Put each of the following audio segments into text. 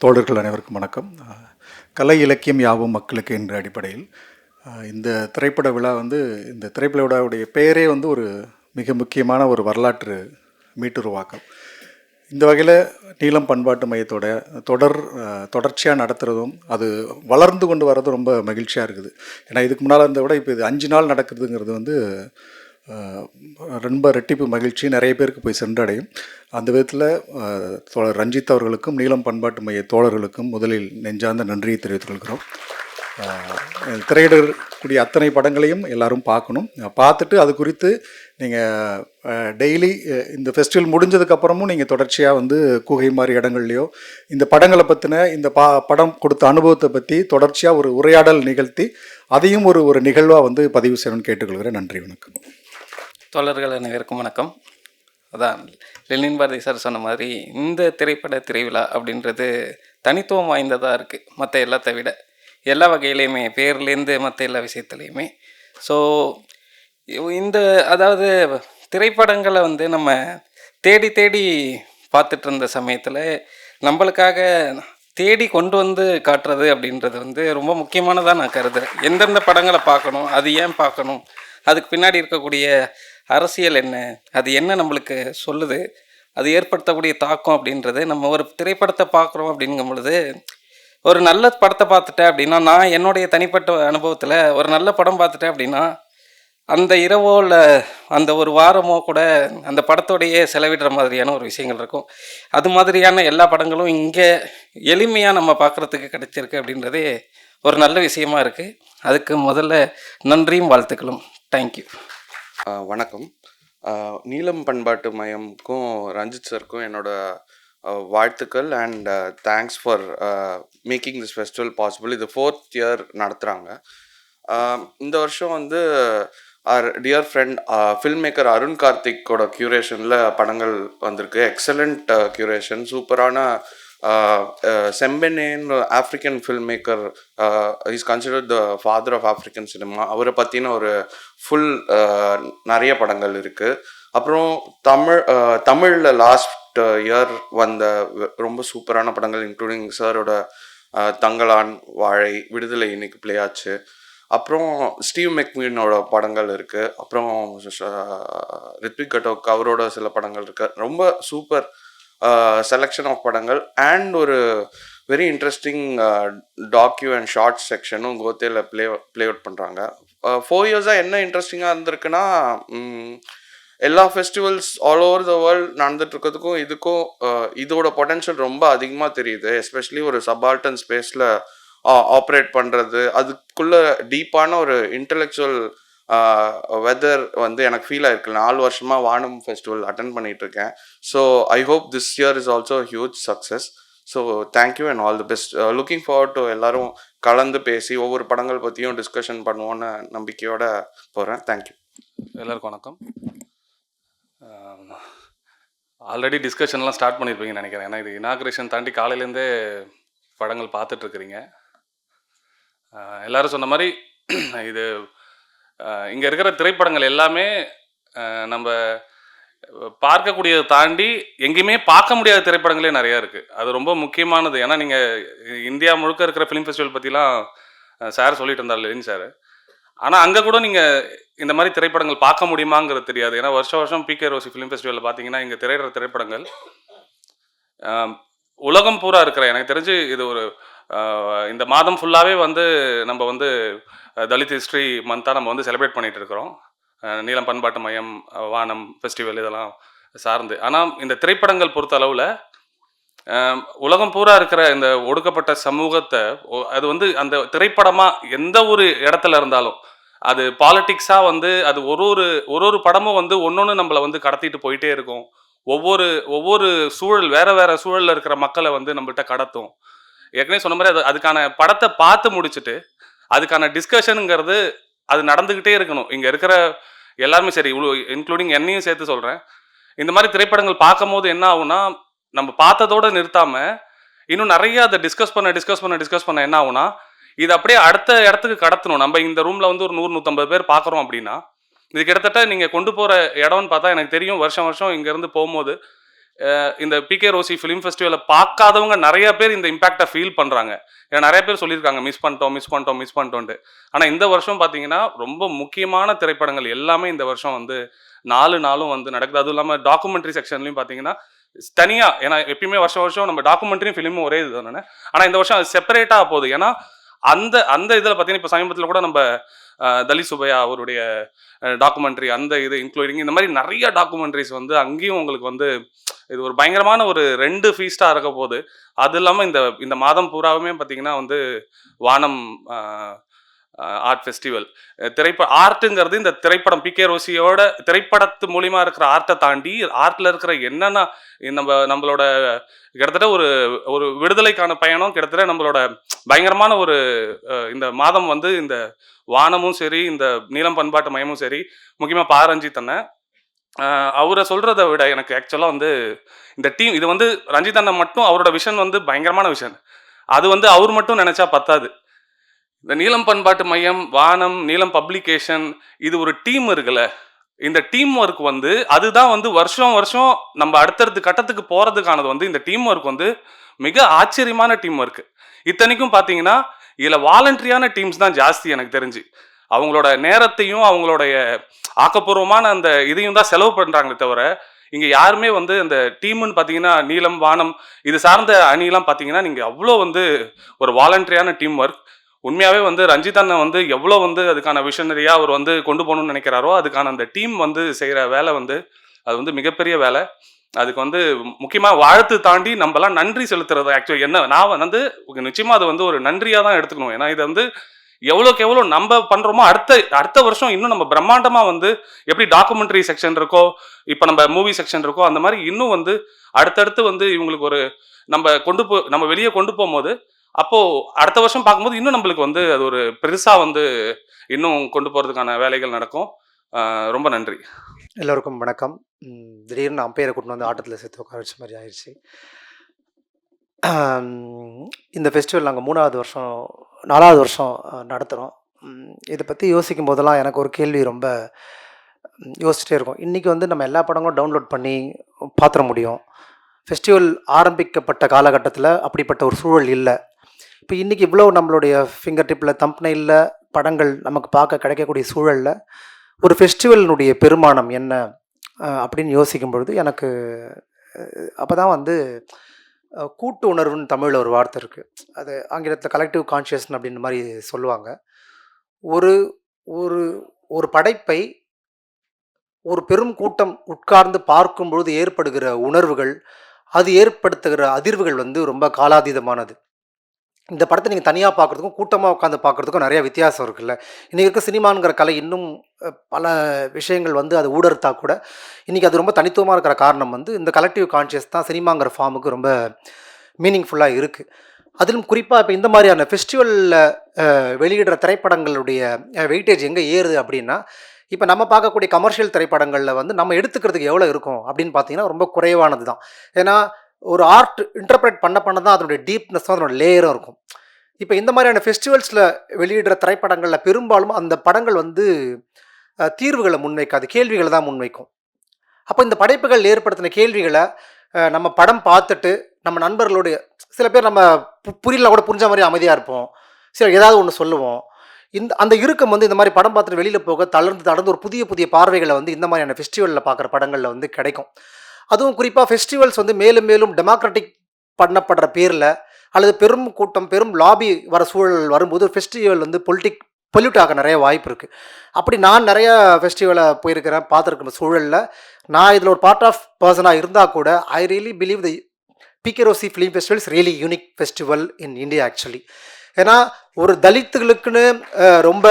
தோழர்கள் அனைவருக்கும் வணக்கம். கலை இலக்கியம் யாவும் மக்களுக்கு என்ற அடிப்படையில் இந்த திரைப்பட விழா இந்த திரைப்பட விழாவுடைய பெயரே ஒரு மிக முக்கியமான ஒரு வரலாற்று மீட்டுருவாக்கம். இந்த வகையில் நீலம் பண்பாட்டு மையத்தோட தொடர்ச்சியாக நடத்துகிறதும் அது வளர்ந்து கொண்டு வர்றதும் ரொம்ப மகிழ்ச்சியாக இருக்குது. ஏன்னா இதுக்கு முன்னால் இருந்த விட இப்போ இது 5 நாள் நடக்கிறதுங்கிறது ரொம்ப ரெட்டிப்பு மகிழ்ச்சி, நிறைய பேருக்கு போய் சென்றடையும். அந்த விதத்தில் தோழர் ரஞ்சித் அவர்களுக்கும் நீலம் பண்பாட்டு மைய தோழர்களுக்கும் முதலில் நெஞ்சார்ந்த நன்றியை தெரிவித்துக் கொள்கிறோம். திரையிடக்கூடிய அத்தனை படங்களையும் எல்லாரும் பார்க்கணும். பார்த்துட்டு அது குறித்து நீங்கள் டெய்லி இந்த ஃபெஸ்டிவல் முடிஞ்சதுக்கப்புறமும் நீங்கள் தொடர்ச்சியாக கூகை மாதிரி இடங்கள்லையோ இந்த படங்களை பற்றின இந்த படம் கொடுத்த அனுபவத்தை பற்றி தொடர்ச்சியாக ஒரு உரையாடல் நிகழ்த்தி அதையும் ஒரு நிகழ்வாக பதிவு செய்யணும்னு கேட்டுக்கொள்கிறேன். நன்றி, வணக்கம். தோழர்கள் அனைவருக்கும் வணக்கம். அதான் லெனின் பாரதி சார் சொன்ன மாதிரி இந்த திரைப்பட திரைவிழா அப்படின்றது தனித்துவம் வாய்ந்ததாக இருக்குது மற்ற எல்லாத்தை விட, எல்லா வகையிலையுமே, பேர்லேருந்து மற்ற எல்லா விஷயத்துலையுமே. ஸோ அதாவது திரைப்படங்களை நம்ம தேடி தேடி பார்த்துட்டு இருந்த சமயத்தில் நம்மளுக்காக தேடி கொண்டு வந்து காட்டுறது அப்படின்றது ரொம்ப முக்கியமானதாக நான் கருதுகிறேன். எந்தெந்த படங்களை பார்க்கணும், அது ஏன் பார்க்கணும், அதுக்கு பின்னாடி இருக்கக்கூடிய அரசியல் என்ன, அது என்ன நம்மளுக்கு சொல்லுது, அது ஏற்படுத்தக்கூடிய தாக்கம் அப்படின்றது. நம்ம ஒரு திரைப்படத்தை பார்க்குறோம் அப்படிங்கும் பொழுது, ஒரு நல்ல படத்தை பார்த்துட்டேன் அப்படின்னா, நான் என்னுடைய தனிப்பட்ட அனுபவத்தில் ஒரு நல்ல படம் பார்த்துட்டேன் அப்படின்னா அந்த இரவோ இல்லை அந்த ஒரு வாரமோ கூட அந்த படத்தோடையே செலவிடுற மாதிரியான ஒரு விஷயங்கள் இருக்கும். அது மாதிரியான எல்லா படங்களும் இங்கே எளிமையாக நம்ம பார்க்குறதுக்கு கிடைச்சிருக்கு அப்படின்றதே ஒரு நல்ல விஷயமா இருக்குது. அதுக்கு முதல்ல நன்றியும் வாழ்த்துக்களும். தேங்க்யூ. வணக்கம். நீலம் பண்பாட்டு மையம்க்கும் ரஞ்சித் சருக்கும் என்னோட வாழ்த்துக்கள் and thanks for making this festival possible. இது 4th இயர் நடத்துகிறாங்க. இந்த வருஷம் our dear friend film maker Arun கார்த்திக்கோட க்யூரேஷனில் படங்கள் வந்திருக்கு. எக்ஸலண்ட் க்யூரேஷன், சூப்பரான செம்பெனேன்னு African film maker, is considered the father of African cinema. அவரை பற்றின ஒரு ஃபுல் நிறைய படங்கள் இருக்குது. அப்புறம் தமிழில் லாஸ்ட் இயர் வந்த ரொம்ப சூப்பரான படங்கள் இன்க்ளூடிங் சாரோட தங்கலான், வாழை, விடுதலை இன்னைக்கு பிளே ஆச்சு. அப்புறம் ஸ்டீவ் மெக்மீனோட படங்கள் இருக்குது. அப்புறம் ரித்விக் கட்டோக் அவரோட சில படங்கள் இருக்குது. ரொம்ப சூப்பர் செலெக்ஷன் ஆஃப் படங்கள் அண்ட் ஒரு very interesting docu and shorts செக்ஷனும் கோத்தேல ப்ளே அவுட் பண்ணுறாங்க. 4 இயர்ஸாக என்ன இன்ட்ரெஸ்டிங்காக இருந்திருக்குன்னா, எல்லா festivals all over the world நடந்துட்டுருக்கிறதுக்கும் இதுக்கும் இதோட பொட்டென்ஷியல் ரொம்ப அதிகமாக தெரியுது. எஸ்பெஷலி ஒரு சபால்டன் ஸ்பேஸில் ஆப்ரேட் பண்ணுறது, அதுக்குள்ளே டீப்பான ஒரு இன்டலெக்சுவல் வெதர் எனக்கு ஃபீல் ஆயிருக்கு. 4 வருஷமாக வானம் ஃபெஸ்டிவல் அட்டன் பண்ணிகிட்ருக்கேன். So I hope this year is also huge success. So thank you and all the best. Looking forward to எல்லாரும் கலந்து பேசி ஒவ்வொரு படங்கள் பற்றியும் டிஸ்கஷன் பண்ணுவோன்னு நம்பிக்கையோடு போகிறேன். தேங்க்யூ. எல்லாருக்கும் வணக்கம். ஆல்ரெடி டிஸ்கஷன்லாம் ஸ்டார்ட் பண்ணியிருப்பீங்கன்னு நினைக்கிறேன். ஏன்னா இது இனாக்ரேஷன் தாண்டி காலையிலேருந்தே படங்கள் பார்த்துட்ருக்குறீங்க. எல்லோரும் சொன்ன மாதிரி இது இங்கே இருக்கிற திரைப்படங்கள் எல்லாமே நம்ம பார்க்கக்கூடியதை தாண்டி எங்கேயுமே பார்க்க முடியாத திரைப்படங்களே நிறையா இருக்குது. அது ரொம்ப முக்கியமானது. ஏன்னா நீங்கள் இந்தியா முழுக்க இருக்கிற ஃபிலிம் ஃபெஸ்டிவல் பற்றிலாம் சார் சொல்லிட்டு இருந்தார், லெனின் சார். ஆனால் அங்கே கூட நீங்கள் இந்த மாதிரி திரைப்படங்கள் பார்க்க முடியுமாங்கிறது தெரியாது. ஏன்னா வருஷம் பிகே ரோசி ஃபிலிம் ஃபெஸ்டிவலில் பார்த்தீங்கன்னா இங்கே திரையிடுற திரைப்படங்கள் உலகம் பூரா இருக்கிற, எனக்கு தெரிஞ்சு இது ஒரு இந்த மாதம் ஃபுல்லாகவே நம்ம தலித் ஹிஸ்ட்ரி மந்த்தாக நம்ம செலிப்ரேட் பண்ணிகிட்டு இருக்கிறோம். நீலம் பண்பாட்டு மையம், வானம் ஃபெஸ்டிவல் இதெல்லாம் சார்ந்து. ஆனால் இந்த திரைப்படங்கள் பொறுத்த அளவில் உலகம் பூரா இருக்கிற இந்த ஒடுக்கப்பட்ட சமூகத்தை அது அந்த திரைப்படமாக எந்த ஒரு இடத்துல இருந்தாலும் அது பாலிட்டிக்ஸாக அது ஒரு படமும் ஒன்று நம்மளை கடத்திட்டு போயிட்டே இருக்கும். ஒவ்வொரு சூழல் வேற சூழலில் இருக்கிற மக்களை நம்மள்கிட்ட கடத்தும். ஏற்கனவே சொன்ன மாதிரி அதுக்கான படத்தை பார்த்து முடிச்சுட்டு அதுக்கான டிஸ்கஷனுங்கிறது அது நடந்துக்கிட்டே இருக்கணும். இங்கே இருக்கிற எல்லாருமே சரி, இன்க்ளூடிங் என்னையும் சேர்த்து சொல்கிறேன். இந்த மாதிரி திரைப்படங்கள் பார்க்கும் போது என்ன ஆகுனா, நம்ம பார்த்ததோடு நிறுத்தாமல் இன்னும் நிறைய அதை டிஸ்கஸ் பண்ண என்ன ஆகுனா, இது அப்படியே அடுத்த இடத்துக்கு கடத்தணும். நம்ம இந்த ரூமில் ஒரு 100-150 பேர் பார்க்குறோம் அப்படின்னா, இது கிட்டத்தட்ட நீங்கள் கொண்டு போகிற இடம்னு பார்த்தா எனக்கு தெரியும், வருஷம் இங்கேருந்து போகும்போது இந்த பிகே ரோசி ஃபிலிம் ஃபெஸ்டிவலை பார்க்காதவங்க நிறைய பேர் இந்த இம்பாக்டை ஃபீல் பண்ணுறாங்க. ஏன்னா நிறைய பேர் சொல்லியிருக்காங்க மிஸ் பண்ணிட்டோன்ட்டு. ஆனால் இந்த வருஷம் பார்த்தீங்கன்னா ரொம்ப முக்கியமான திரைப்படங்கள் எல்லாமே இந்த வருஷம் வந்து 4 நாளும் வந்து நடக்குது. அதுவும் இல்லாமல் டாக்குமெண்ட்ரி செக்ஷன்லையும் பார்த்தீங்கன்னா தனியாக, ஏன்னா எப்பயுமே வருஷம் நம்ம டாக்குமெண்ட்ரியும் ஃபிலிமும் ஒரே இது தானே. ஆனால் இந்த வருஷம் அது செப்பரேட்டாக போகுது. ஏன்னா அந்த அந்த இதில் பார்த்தீங்கன்னா இப்போ சமீபத்தில் கூட நம்ம தலித் சுப்பையா அவருடைய டாக்குமெண்ட்ரி அந்த இது இன்க்ளூடிங் இந்த மாதிரி நிறைய டாக்குமெண்ட்ரிஸ் வந்து அங்கேயும் உங்களுக்கு வந்து இது ஒரு பயங்கரமான ஒரு 2 ஃபீஸ்டாக இருக்க போகுது. அது இல்லாமல் இந்த இந்த மாதம் பூராவுமே பார்த்தீங்கன்னா வந்து வானம் ஆர்ட் ஃபெஸ்டிவல் ஆர்ட்டுங்கிறது இந்த திரைப்படம் பிகே ரோசியோட திரைப்படத்து மூலியமாக இருக்கிற ஆர்ட்டை தாண்டி ஆர்ட்டில் இருக்கிற என்னென்ன நம்மளோட கிட்டத்தட்ட ஒரு ஒரு விடுதலைக்கான பயணம், கிட்டத்தட்ட நம்மளோட பயங்கரமான ஒரு இந்த மாதம் வந்து இந்த வானமும் சரி, இந்த நீலம் பண்பாட்டு மையமும் சரி, முக்கியமாக ரஞ்சித் அண்ணன் அவரை சொல்கிறத விட எனக்கு ஆக்சுவலாக வந்து இந்த டீம் இது வந்து ரஞ்சித் அண்ணன் மட்டும் அவரோட விஷன் வந்து பயங்கரமான விஷன். அது வந்து அவர் மட்டும் நினச்சா பத்தாது. இந்த நீலம் பண்பாட்டு மையம், வானம், நீலம் பப்ளிகேஷன், இது ஒரு டீம் இருக்குல்ல, இந்த டீம் ஒர்க் வந்து அதுதான் வந்து வருஷம் வருஷம் நம்ம அடுத்தடுத்த கட்டத்துக்கு போகிறதுக்கானது வந்து இந்த டீம் ஒர்க் வந்து மிக ஆச்சரியமான டீம் ஒர்க்கு. இத்தனைக்கும் பார்த்தீங்கன்னா இதில் வாலண்டரியான டீம்ஸ் தான் ஜாஸ்தி எனக்கு தெரிஞ்சு. அவங்களோட நேரத்தையும் அவங்களுடைய ஆக்கப்பூர்வமான அந்த இதையும் தான் செலவு பண்ணுறாங்களே தவிர இங்கே யாருமே வந்து அந்த டீமுன்னு பார்த்தீங்கன்னா நீலம், வானம் இது சார்ந்த அணிலாம் பார்த்தீங்கன்னா நீங்கள் அவ்வளோ வந்து ஒரு வாலண்டரியான டீம் ஒர்க். உண்மையாகவே வந்து ரஞ்சித் அண்ணன் வந்து எவ்வளோ வந்து அதுக்கான விஷனரியாக அவர் வந்து கொண்டு போகணும்னு நினைக்கிறாரோ அதுக்கான அந்த டீம் வந்து செய்கிற வேலை வந்து அது வந்து மிகப்பெரிய வேலை. அதுக்கு வந்து முக்கியமாக வாழ்த்து தாண்டி நம்மலாம் நன்றி செலுத்துறது. ஆக்சுவலி என்ன நான் வந்து நிச்சயமாக அது வந்து ஒரு நன்றியாக தான் எடுத்துக்கணும். ஏன்னா இதை வந்து எவ்வளோக்கு எவ்வளோ நம்ம பண்ணுறோமோ அடுத்த வருஷம் இன்னும் நம்ம பிரம்மாண்டமாக வந்து எப்படி டாக்குமெண்ட்ரி செக்ஷன் இருக்கோ, இப்போ நம்ம மூவி செக்ஷன் இருக்கோ, அந்த மாதிரி இன்னும் வந்து அடுத்தடுத்து வந்து இவங்களுக்கு ஒரு நம்ம வெளியே கொண்டு போகும்போது அப்போது அடுத்த வருஷம் பார்க்கும்போது இன்னும் நம்மளுக்கு வந்து அது ஒரு பெருசாக வந்து இன்னும் கொண்டு போகிறதுக்கான வேலைகள் நடக்கும். ரொம்ப நன்றி. எல்லோருக்கும் வணக்கம். திடீர்னு அம்பையரை கூட்டின்னு வந்து ஆட்டத்தில் சேர்த்து உட்கார வச்ச மாதிரி ஆயிடுச்சு. இந்த ஃபெஸ்டிவல் நாங்கள் 4வது வருஷம் நடத்துகிறோம். இதை பற்றி யோசிக்கும் போதெல்லாம் எனக்கு ஒரு கேள்வி ரொம்ப யோசிச்சுட்டே இருக்கும். இன்றைக்கி வந்து நம்ம எல்லா படங்களும் டவுன்லோட் பண்ணி பார்த்துட முடியும். ஃபெஸ்டிவல் ஆரம்பிக்கப்பட்ட காலகட்டத்தில் அப்படிப்பட்ட ஒரு சூழல் இல்லை. இப்போ இன்றைக்கி இவ்வளோ நம்மளுடைய ஃபிங்கர் டிப்பில் தம்ப்நெயிலில் படங்கள் நமக்கு பார்க்க கிடைக்கக்கூடிய சூழலில் ஒரு ஃபெஸ்டிவலினுடைய பெருமானம் என்ன அப்படின்னு யோசிக்கும் பொழுது எனக்கு அப்போ தான் வந்து கூட்டு உணர்வுன்னு தமிழில் ஒரு வார்த்தை இருக்குது. அது ஆங்கிலத்தில் கலெக்டிவ் கான்ஷியஸ்னஸ் அப்படின்ற மாதிரி சொல்லுவாங்க. ஒரு ஒரு ஒரு படைப்பை ஒரு பெரும் கூட்டம் உட்கார்ந்து பார்க்கும் பொழுது ஏற்படுகிற உணர்வுகள், அது ஏற்படுத்துகிற அதிர்வுகள் வந்து ரொம்ப காலாதீதமானது. இந்த படத்தை நீங்கள் தனியாக பார்க்குறதுக்கும் கூட்டமாக உட்காந்து பார்க்குறதுக்கும் நிறையா வித்தியாசம் இருக்குல்ல. இன்றைக்கி இருக்க சினிமாங்கிற கலை இன்னும் பல விஷயங்கள் வந்து அது ஊடறுத்தா கூட இன்றைக்கி அது ரொம்ப தனித்துவமாக இருக்கிற காரணம் வந்து இந்த கலெக்டிவ் கான்ஷியஸ் தான் சினிமாங்கிற ஃபார்முக்கு ரொம்ப மீனிங்ஃபுல்லாக இருக்குது. அதிலும் குறிப்பாக இப்போ இந்த மாதிரியான ஃபெஸ்டிவலில் வெளியிடுற திரைப்படங்களுடைய வெயிட்டேஜ் எங்கே ஏறுது அப்படின்னா, இப்போ நம்ம பார்க்கக்கூடிய கமர்ஷியல் திரைப்படங்களில் வந்து நம்ம எடுத்துக்கிறதுக்கு எவ்வளோ இருக்கும் அப்படின்னு பார்த்தீங்கன்னா ரொம்ப குறைவானது தான். ஏன்னா ஒரு ஆர்ட் இன்டர்பிரேட் பண்ண தான் அதனுடைய டீப்னஸும் அதனோட லேயரும் இருக்கும். இப்போ இந்த மாதிரியான ஃபெஸ்டிவல்ஸில் வெளியிடுற திரைப்படங்களில் பெரும்பாலும் அந்த படங்கள் வந்து தீர்வுகளை முன்வைக்காது, கேள்விகளை தான் முன்வைக்கும். அப்போ இந்த படைப்புகள் ஏற்படுத்தின கேள்விகளை நம்ம படம் பார்த்துட்டு நம்ம நண்பர்களுடைய சில பேர் நம்ம புரியல கூட புரிஞ்ச மாதிரி அமைதியாக இருப்போம், சரி ஏதாவது ஒன்று சொல்லுவோம். அந்த இறுக்கம் வந்து இந்த மாதிரி படம் பார்த்துட்டு வெளியில் போக தளர்ந்து ஒரு புதிய பார்வைகளை வந்து இந்த மாதிரியான ஃபெஸ்டிவலில் பார்க்குற படங்களில் வந்து கிடைக்கும். அதுவும் குறிப்பாக ஃபெஸ்டிவல்ஸ் வந்து மேலும் மேலும் டெமோக்ராட்டிக் பண்ணப்படுற பேரில் அல்லது பெரும் கூட்டம் பெரும் லாபி வர சூழல் வரும்போது ஃபெஸ்டிவல் வந்து பொல்யூட் ஆக நிறைய வாய்ப்பு இருக்குது. அப்படி நான் நிறைய ஃபெஸ்டிவலை போயிருக்கிறேன், பார்த்துருக்கிற சூழலில் நான் இதில் ஒரு பார்ட் ஆஃப் பர்சனாக இருந்தால் கூட I really believe the PK Rosy film festival is really unique festival in India actually. ஏன்னா ஒரு தலித்துகளுக்குன்னு ரொம்ப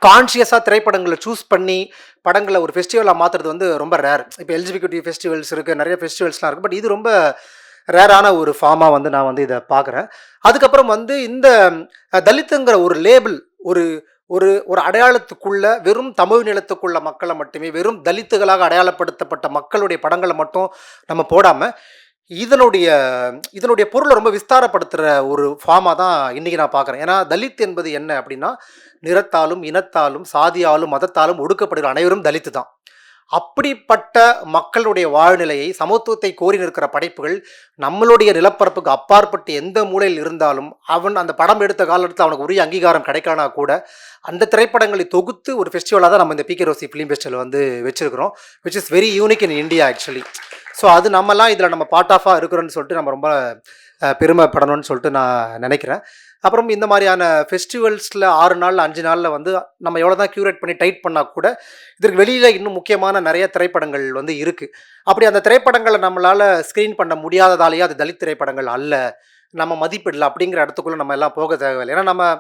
கான்ஷியஸாக திரைப்படங்களை சூஸ் பண்ணி படங்களை ஒரு ஃபெஸ்டிவலாக மாற்றுறது வந்து ரொம்ப ரேர். இப்போ எல்ஜிபிக்யூ ஃபெஸ்டிவல்ஸ் இருக்குது, நிறைய ஃபெஸ்டிவல்ஸ்லாம் இருக்குது, பட் இது ரொம்ப ரேரான ஒரு ஃபார்மாக வந்து நான் வந்து இதை பார்க்குறேன். அதுக்கப்புறம் வந்து இந்த தலித்துங்கிற ஒரு லேபிள் ஒரு ஒரு ஒரு அடையாளத்துக்குள்ள வெறும் தமிழ் நிலத்துக்குள்ள மக்களை மட்டுமே, வெறும் தலித்துகளாக அடையாளப்படுத்தப்பட்ட மக்களுடைய படங்களை மட்டும் நம்ம போடாமல் இதனுடைய பொருளை ரொம்ப விஸ்தாரப்படுத்துகிற ஒரு ஃபார்மாக தான் இன்றைக்கி நான் பார்க்குறேன். ஏன்னா தலித் என்பது என்ன அப்படின்னா, நிறத்தாலும் இனத்தாலும் சாதியாலும் மதத்தாலும் ஒடுக்கப்படுகிற அனைவரும் தலித்து தான். அப்படிப்பட்ட மக்களுடைய வாழ்நிலையை, சமத்துவத்தை கோரி நிற்கிற படைப்புகள் நம்மளுடைய நிலப்பரப்புக்கு அப்பாற்பட்டு எந்த மூலையில் இருந்தாலும், அவன் அந்த படம் எடுத்த காலத்தில் அவனுக்கு உரிய அங்கீகாரம் கிடைக்கலனா கூட, அந்த திரைப்படங்களை தொகுத்து ஒரு ஃபெஸ்டிவலாக தான் நம்ம இந்த பிகே ரோசி ஃபிலிம் ஃபெஸ்டிவல் வந்து வச்சிருக்கிறோம், which is very unique in India actually. So அது நம்மலாம் இதில் நம்ம பார்ட் ஆஃபாக இருக்கிறோன்னு சொல்லிட்டு நம்ம ரொம்ப பெருமைப்படணும்னு சொல்லிட்டு நான் நினைக்கிறேன். அப்புறம் இந்த மாதிரியான ஃபெஸ்டிவல்ஸில் 6 நாளில் 5 நாளில் வந்து நம்ம எவ்வளோ தான் க்யூரேட் பண்ணி டைட் பண்ணால் கூட இதற்கு வெளியில் இன்னும் முக்கியமான நிறைய திரைப்படங்கள் வந்து இருக்குது. அப்படி அந்த திரைப்படங்களை நம்மளால் ஸ்க்ரீன் பண்ண முடியாததாலேயே அது தலித் திரைப்படங்கள் அல்ல, நம்ம மதிப்பிடல அப்படிங்கிற இடத்துக்குள்ளே நம்ம எல்லாம் போக தேவையில்லை. ஏன்னா நம்ம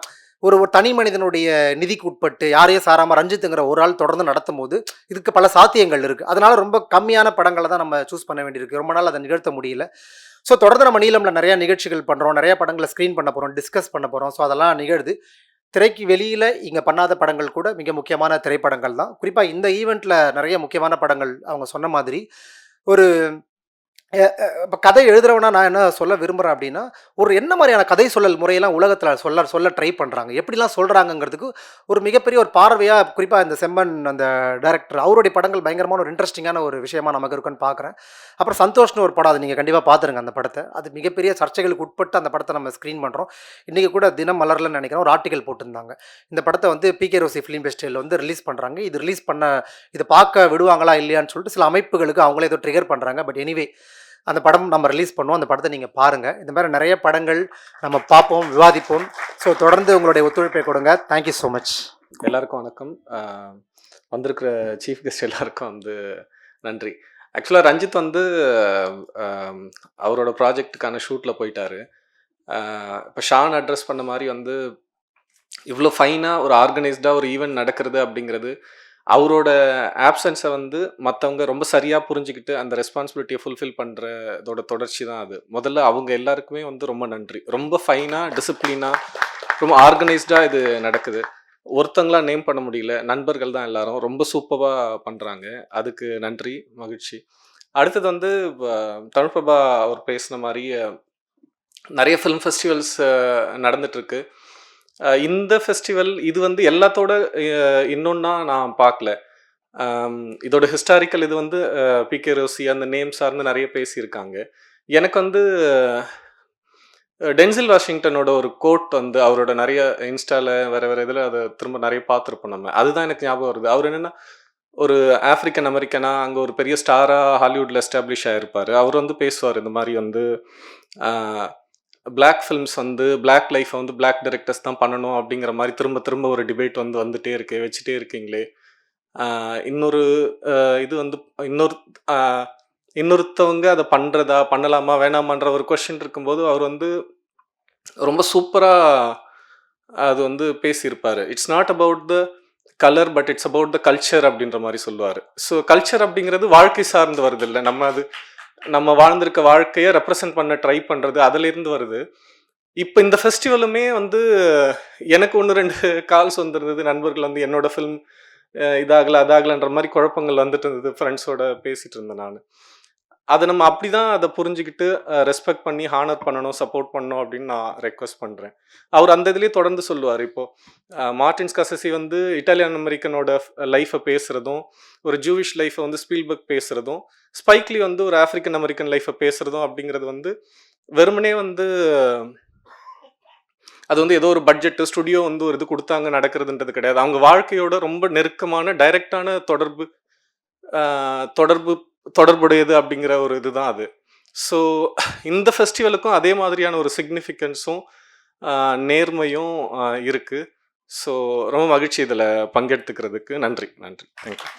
ஒரு தனி மனிதனுடைய நிதிக்கு உட்பட்டு யாரையும் சாராமல் ரஞ்சித்துங்கிற ஒரு ஆள் தொடர்ந்து நடத்தும் போது இதுக்கு பல சாத்தியங்கள் இருக்குது. அதனால ரொம்ப கம்மியான படங்களை தான் நம்ம சூஸ் பண்ண வேண்டியிருக்கு. ரொம்ப நாள் அதை நிகழ்த்த முடியல. ஸோ தொடர்ந்து நம்ம நீலமில் நிறையா நிகழ்ச்சிகள் பண்ணுறோம், நிறையா படங்களை ஸ்க்ரீன் பண்ண போகிறோம், டிஸ்கஸ் பண்ண போகிறோம். ஸோ அதெல்லாம் நிகழ்து. திரைக்கு வெளியில் இங்கே பண்ணாத படங்கள் கூட மிக முக்கியமான திரைப்படங்கள் தான். குறிப்பாக இந்த ஈவெண்ட்டில் நிறைய முக்கியமான படங்கள் அவங்க சொன்ன மாதிரி ஒரு இப்போ கதை எழுதுறவனா நான் என்ன சொல்ல விரும்புகிறேன் அப்படின்னா, ஒரு என்ன மாதிரியான கதை சொல்லல் முறையெல்லாம் உலகத்தில் சொல்ல ட்ரை பண்ணுறாங்க, எப்படிலாம் சொல்கிறாங்கங்கிறதுக்கு ஒரு மிகப்பெரிய ஒரு பார்வையாக, குறிப்பாக இந்த செம்மன் அந்த டைரக்டர் அவருடைய படங்கள் பயங்கரமான ஒரு இன்ட்ரெஸ்டிங்கான ஒரு விஷயமா நமக்கு இருக்குன்னு பார்க்குறேன். அப்புறம் சந்தோஷ்னு ஒரு படம், அது நீங்கள் கண்டிப்பாக பார்த்துருங்க அந்த படத்தை. அது மிகப்பெரிய சர்ச்சைகளுக்கு உட்பட்டு அந்த படத்தை நம்ம ஸ்க்ரீன் பண்ணுறோம். இன்றைக்கி கூட தினம் மலர்லன்னு நினைக்கிறேன் ஒரு ஆர்டிகல் போட்டிருந்தாங்க. இந்த படத்தை வந்து பிகே ரோசி ஃபிலிம் ஃபெஸ்டிவல் வந்து ரிலீஸ் பண்ணுறாங்க. இது ரிலீஸ் பண்ண இது பார்க்க விடுவாங்களா இல்லையான்னு சொல்லிட்டு சில அமைப்புகளுக்கு அவங்களே ஏதோ ட்ரிகர் பண்ணுறாங்க. பட் எனிவே அந்த படம் நம்ம ரிலீஸ் பண்ணுவோம். அந்த படத்தை நீங்கள் பாருங்கள். இந்த மாதிரி நிறைய படங்கள் நம்ம பார்ப்போம், விவாதிப்போம். ஸோ தொடர்ந்து உங்களுடைய ஒத்துழைப்பை கொடுங்க. Thank you so much. எல்லாருக்கும் வணக்கம். வந்திருக்கிற சீஃப் கெஸ்ட் எல்லாருக்கும் வந்து நன்றி. ஆக்சுவலாக ரஞ்சித் வந்து அவரோட ப்ராஜெக்ட்டுக்கான ஷூட்டில் போயிட்டாரு. இப்போ ஷான் அட்ரஸ் பண்ண மாதிரி வந்து இவ்வளோ ஃபைனாக ஒரு ஆர்கனைஸ்டாக ஒரு ஈவெண்ட் நடக்கிறது அப்படிங்கிறது, அவரோட ஆப்சன்ஸை வந்து மற்றவங்க ரொம்ப சரியாக புரிஞ்சுக்கிட்டு அந்த ரெஸ்பான்சிபிலிட்டியை ஃபுல்ஃபில் பண்ணுறதோட தொடர்ச்சி தான் அது. முதல்ல அவங்க எல்லாருக்குமே வந்து ரொம்ப நன்றி. ரொம்ப ஃபைனாக, டிசிப்ளினாக, ரொம்ப ஆர்கனைஸ்டாக இது நடக்குது. ஒருத்தங்களாம் நேம் பண்ண முடியல, நண்பர்கள் தான் எல்லாரும் ரொம்ப சூப்பராக பண்ணுறாங்க. அதுக்கு நன்றி, மகிழ்ச்சி. அடுத்தது வந்து தமிழ் பிரபா அவர் பேசின மாதிரி நிறைய ஃபிலிம் ஃபெஸ்டிவல்ஸ் நடந்துகிட்ருக்கு. இந்த ஃபெஸ்டிவல் இது வந்து எல்லாத்தோட இன்னொன்னா நான் பார்க்கல. இதோட ஹிஸ்டாரிக்கல் இது வந்து பிகே ரோசி அந்த நேம் சார்ந்து நிறைய பேசியிருக்காங்க. எனக்கு வந்து டென்சில் வாஷிங்டனோட ஒரு கோட் வந்து அவரோட நிறைய இன்ஸ்டாவில் வேறு இதில் அதை திரும்ப நிறைய பார்த்துருப்போம் நம்ம. அதுதான் எனக்கு ஞாபகம் வருது. அவர் என்னென்னா ஒரு ஆஃப்ரிக்கன் அமெரிக்கனா அங்கே ஒரு பெரிய ஸ்டாராக ஹாலிவுட்டில் எஸ்டாப்ளிஷ் ஆகிருப்பார். அவர் வந்து பேசுவார் இந்த மாதிரி வந்து பிளாக் ஃபிலிம்ஸ் வந்து பிளாக் லைஃப்பை வந்து பிளாக் டைரக்டர்ஸ் தான் பண்ணணும் அப்படிங்கிற மாதிரி திரும்ப ஒரு டிபேட் வந்து வந்துட்டே இருக்கு, வச்சுட்டே இருக்கீங்களே. இன்னொரு இது வந்து இன்னொருத்தவங்க அதை பண்ணுறதா பண்ணலாமா வேணாமான்ற ஒரு கொஸ்டின் இருக்கும்போது அவர் வந்து ரொம்ப சூப்பராக அது வந்து பேசியிருப்பார். It's not about the colour but it's about the culture அப்படின்ற மாதிரி சொல்லுவார். ஸோ கல்ச்சர் அப்படிங்கிறது வாழ்க்கை சார்ந்து வருது இல்லை, நம்ம வாழ்ந்திருக்க வாழ்க்கையை ரெப்ரசன்ட் பண்ண ட்ரை பண்ணுறது அதிலேருந்து வருது. இப்போ இந்த ஃபெஸ்டிவலுமே வந்து எனக்கு 1-2 கால்ஸ் வந்துருந்தது. நண்பர்கள் வந்து என்னோடய ஃபிலிம் அதாகலன்ற மாதிரி குழப்பங்கள் வந்துட்டு இருந்தது. ஃப்ரெண்ட்ஸோட பேசிகிட்டு இருந்தேன் நான். அதை நம்ம அப்படி தான் அதை புரிஞ்சுக்கிட்டு ரெஸ்பெக்ட் பண்ணி ஹானர் பண்ணணும், சப்போர்ட் பண்ணணும் அப்படின்னு நான் ரெக்வஸ்ட் பண்ணுறேன். அவர் அந்த இதுலேயே தொடர்ந்து சொல்லுவார். இப்போது மார்டின் ஸ்கார்செஸி வந்து இட்டாலியன் அமெரிக்கனோட லைஃப்பை பேசுகிறதும், ஒரு ஜூவிஷ் லைஃப்பை வந்து ஸ்பீல்பர்க் பேசுகிறதும், ஸ்பைக்லி வந்து ஒரு ஆஃப்ரிக்கன் அமெரிக்கன் லைஃப்பை பேசுகிறதும் அப்படிங்கிறது வந்து வெறுமனே வந்து அது வந்து ஏதோ ஒரு பட்ஜெட்டு ஸ்டுடியோ வந்து ஒரு இது கொடுத்தாங்க நடக்கிறதுன்றது கிடையாது. அவங்க வாழ்க்கையோட ரொம்ப நெருக்கமான டைரக்டான தொடர்புடையது அப்படிங்கிற ஒரு இதுதான் அது. ஸோ இந்த ஃபெஸ்டிவலுக்கும் அதே மாதிரியான ஒரு சிக்னிஃபிகன்ஸும் நேர்மையும் இருக்குது. ஸோ ரொம்ப மகிழ்ச்சி இதில் பங்கெடுத்துக்கிறதுக்கு. நன்றி. தேங்க்யூ.